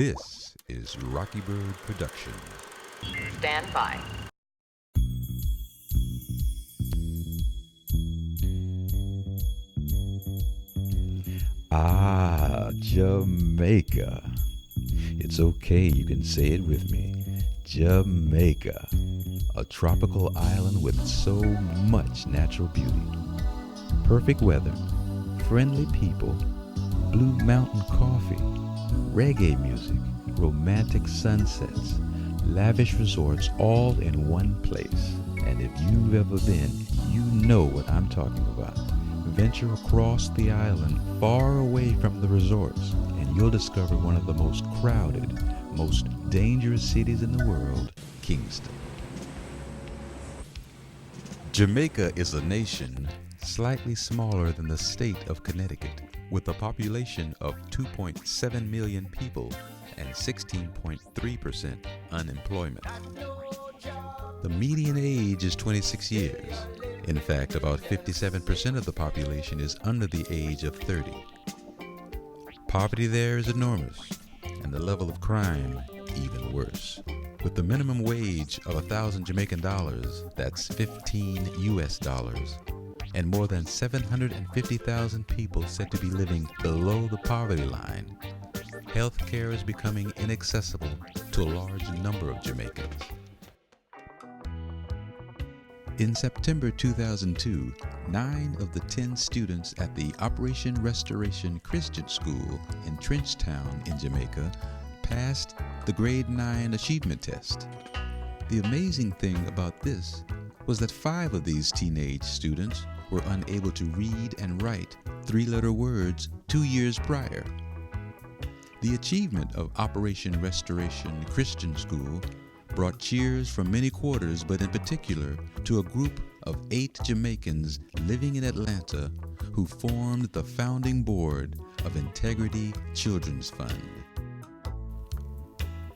This is Rocky Bird Production. Stand by. Jamaica. It's okay, you can say it with me. Jamaica. A tropical island with so much natural beauty. Perfect weather, friendly people, Blue Mountain coffee, reggae music, romantic sunsets, lavish resorts all in one place. And if you've ever been, you know what I'm talking about. Venture across the island, far away from the resorts, and you'll discover one of the most crowded, most dangerous cities in the world, Kingston. Jamaica is a nation slightly smaller than the state of Connecticut, with a population of 2.7 million people and 16.3% unemployment. The median age is 26 years. In fact, about 57% of the population is under the age of 30. Poverty there is enormous, and the level of crime even worse. With the minimum wage of 1,000 Jamaican dollars, that's 15 US dollars, and more than 750,000 people said to be living below the poverty line, healthcare is becoming inaccessible to a large number of Jamaicans. In September 2002, 9 of the 10 students at the Operation Restoration Christian School in Trenchtown in Jamaica passed the Grade 9 Achievement Test. The amazing thing about this was that 5 of these teenage students were unable to read and write 3-letter words 2 years prior. The achievement of Operation Restoration Christian School brought cheers from many quarters, but in particular to a group of 8 Jamaicans living in Atlanta who formed the founding board of Integrity Children's Fund.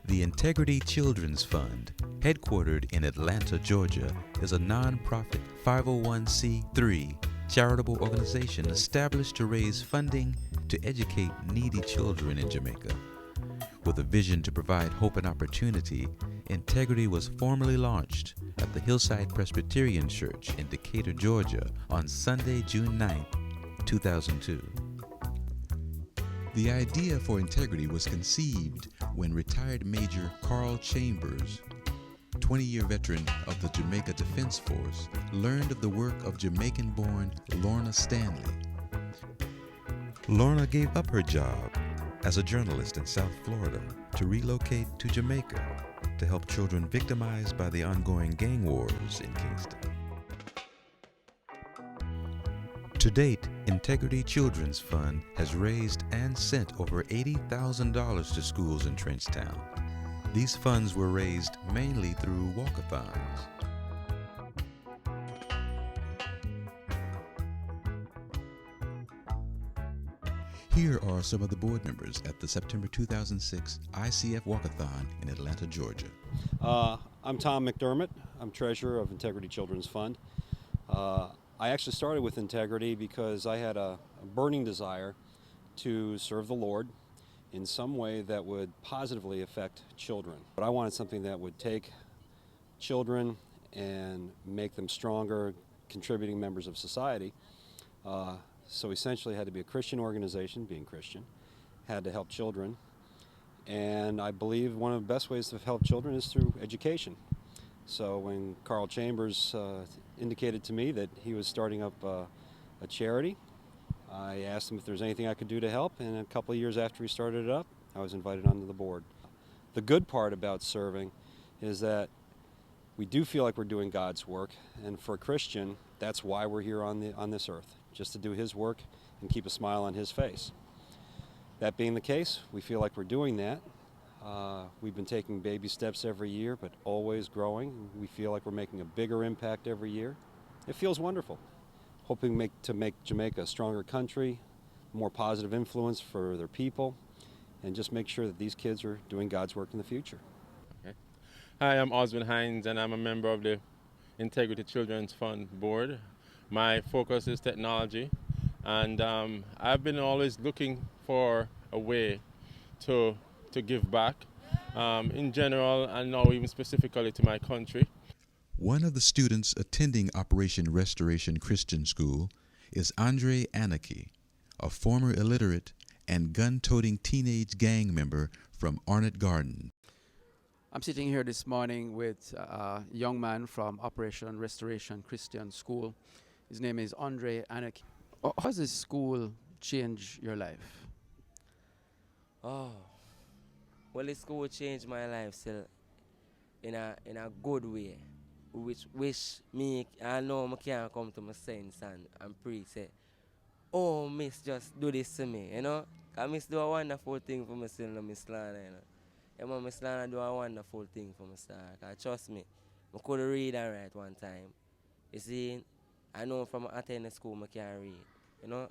The Integrity Children's Fund, headquartered in Atlanta, Georgia, is a non-profit 501c3 charitable organization established to raise funding to educate needy children in Jamaica. With a vision to provide hope and opportunity, Integrity was formally launched at the Hillside Presbyterian Church in Decatur, Georgia on Sunday, June 9, 2002. The idea for Integrity was conceived when retired Major Carl Chambers, 20-year veteran of the Jamaica Defense Force, learned of the work of Jamaican-born Lorna Stanley. Lorna gave up her job as a journalist in South Florida to relocate to Jamaica to help children victimized by the ongoing gang wars in Kingston. To date, Integrity Children's Fund has raised and sent over $80,000 to schools in Trenchtown. These funds were raised mainly through walkathons. Here are some of the board members at the September 2006 ICF Walkathon in Atlanta, Georgia. I'm Tom McDermott. I'm treasurer of Integrity Children's Fund. I actually started with Integrity because I had a burning desire to serve the Lord in some way that would positively affect children. But I wanted something that would take children and make them stronger, contributing members of society. So essentially it had to be a Christian organization, being Christian, had to help children. And I believe one of the best ways to help children is through education. So when Carl Chambers indicated to me that he was starting up a charity, I asked him if there was anything I could do to help, and a couple of years after he started it up, I was invited onto the board. The good part about serving is that we do feel like we're doing God's work, and for a Christian, that's why we're here on this earth, just to do His work and keep a smile on His face. That being the case, we feel like we're doing that. We've been taking baby steps every year, but always growing. We feel like we're making a bigger impact every year. It feels wonderful. Hoping to make Jamaica a stronger country, more positive influence for their people, and just make sure that these kids are doing God's work in the future. Okay. Hi, I'm Osmond Hines, and I'm a member of the Integrity Children's Fund Board. My focus is technology, and I've been always looking for a way to to give back in general and now even specifically to my country. One of the students attending Operation Restoration Christian School is Andre Anarchy, a former illiterate and gun-toting teenage gang member from Arnott Garden. I'm sitting here this morning with a young man from Operation Restoration Christian School. His name is Andre Anarchy. How has this school changed your life? Oh, well, the school changed my life still in a good way, which wish me I know I can't come to my sense and pray say, oh, miss, just do this to me, you know. I miss do a wonderful thing for me still, no Miss Lana, you know. Yeah, man, Miss Lana do a wonderful thing for me still. Cause trust me, I could read and write one time. You see, I know from attending school I can read, you know.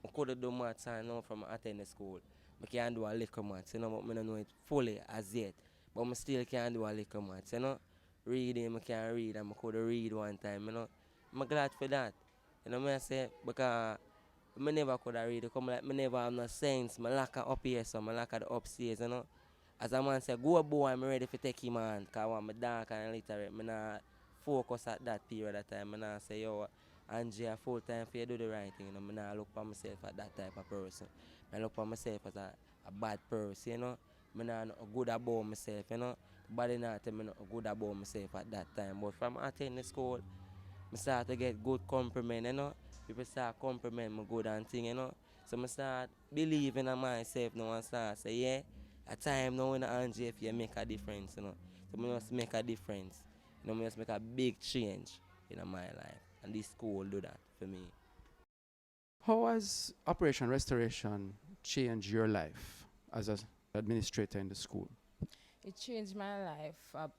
I could do maths and I know from attending school I can do a little maths, you know, but I don't know it fully as yet. But I still can do a little maths, you know. Reading, I can read and I could read one time, you know. I'm glad for that. You know what I say? Because I never could have read. Come like I never have no sense. I lack of up here, so I lack of the upstairs, you know. As a man say, go boy, I'm ready to take him on. Because I want me dark and illiterate. I not focus at that period of time. I not say, yo, Angie, full time for you do the right thing. You know, I not look for myself as that type of person. I look for myself as a bad person, you know. I not good about myself, you know. Body not tell me not good about myself at that time. But from attending school, I start to get good compliment, you know. People start compliment me good and thing, you know. So I start believing in myself now and start say, yeah, a time now in Angie if you make a difference, you know. So I must make a difference. You know, I must make a big change in my life. And this school do that for me. How has Operation Restoration changed your life as an administrator in the school? It changed my life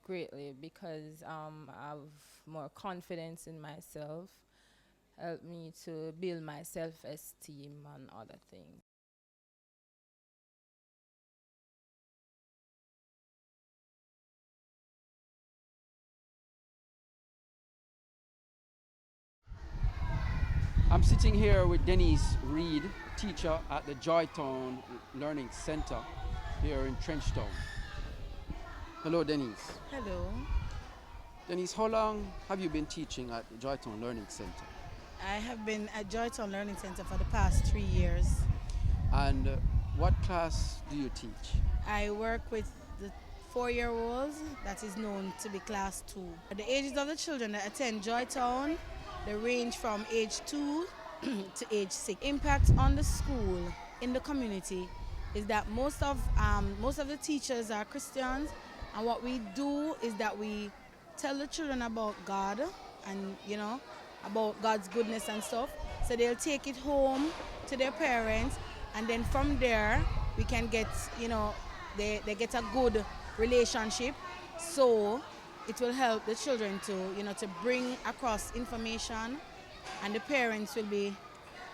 greatly because I have more confidence in myself, helped me to build my self-esteem and other things. I'm sitting here with Denise Reed, teacher at the Joytown Learning Center here in Trenchtown. Hello, Denise. Hello. Denise, how long have you been teaching at the Joytown Learning Center? I have been at Joytown Learning Center for the past 3 years. And what class do you teach? I work with the 4-year-olds that is known to be class 2. The ages of the children that attend Joytown, they range from age 2 to age 6. Impact on the school in the community is that most of the teachers are Christians, and what we do is that we tell the children about God and, you know, about God's goodness and stuff. So they'll take it home to their parents, and then from there we can get, you know, they get a good relationship. So it will help the children to, you know, to bring across information, and the parents will be,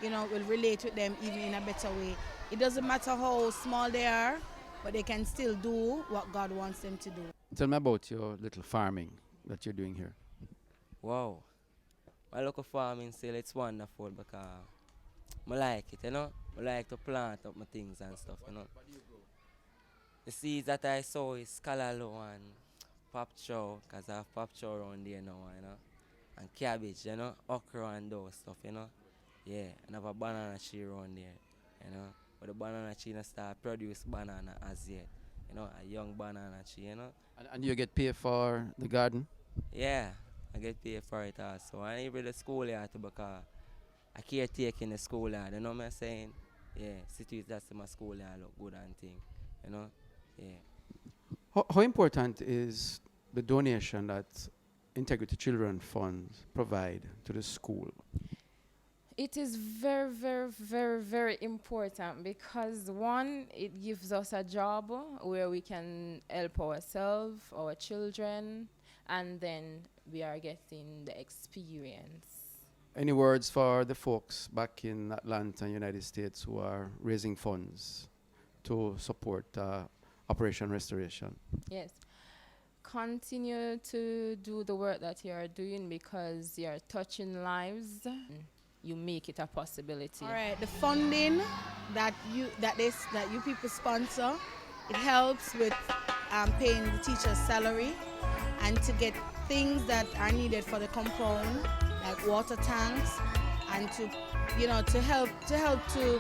you know, will relate with them even in a better way. It doesn't matter how small they are, but they can still do what God wants them to do. Tell me about your little farming that you're doing here. Wow. My local farming still, it's wonderful because I like it, you know. I like to plant up my things and stuff, you know. The seeds that I sow is scalalo and pop chow, because I have pop chow around there now, you know. And cabbage, you know, okra and those stuff, you know. Yeah, and I have a banana tree around there, you know. But the banana tree not start produce banana as yet, you know, a young banana tree, you know. And you get paid for the garden? Yeah, I get paid for it also. And even the schoolyard too, because I caretaking in the schoolyard, you know what I'm saying? Yeah, cities that's my schoolyard look good and thing, you know? Yeah. How important is the donation that Integrity Children Funds provide to the school? It is very, very, very, very important because one, it gives us a job where we can help ourselves, our children, and then we are getting the experience. Any words for the folks back in Atlanta, United States, who are raising funds to support Operation Restoration? Yes. Continue to do the work that you are doing because you are touching lives. you make it a possibility. All right, the funding that you people sponsor, it helps with paying the teacher's salary and to get things that are needed for the compound, like water tanks, and to help to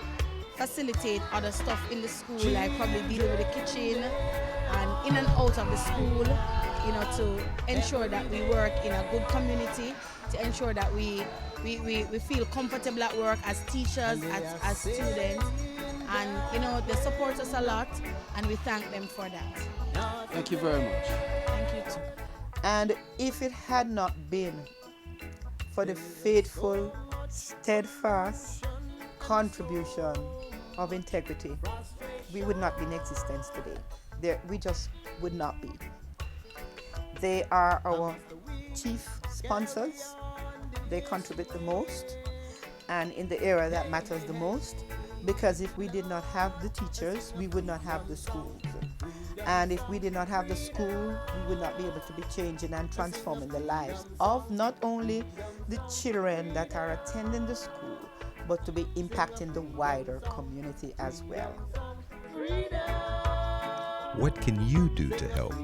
facilitate other stuff in the school, like probably dealing with the kitchen and in and out of the school, to ensure that we work in a good community, to ensure that we feel comfortable at work as teachers, as students, and they support us a lot, and we thank them for that. Thank you very much. Thank you too. And if it had not been for the faithful, steadfast contribution of Integrity, we would not be in existence today. We just would not be. They are our chief sponsors. They contribute the most, and in the area that matters the most, because if we did not have the teachers, we would not have the schools. And if we did not have the school, we would not be able to be changing and transforming the lives of not only the children that are attending the school, but to be impacting the wider community as well. What can you do to help?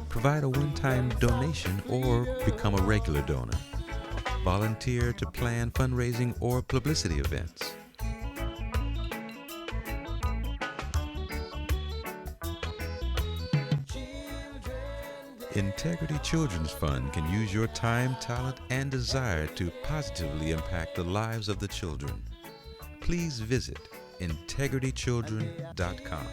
Provide a one-time donation or become a regular donor. Volunteer to plan fundraising or publicity events. Integrity Children's Fund can use your time, talent, and desire to positively impact the lives of the children. Please visit integritychildren.com.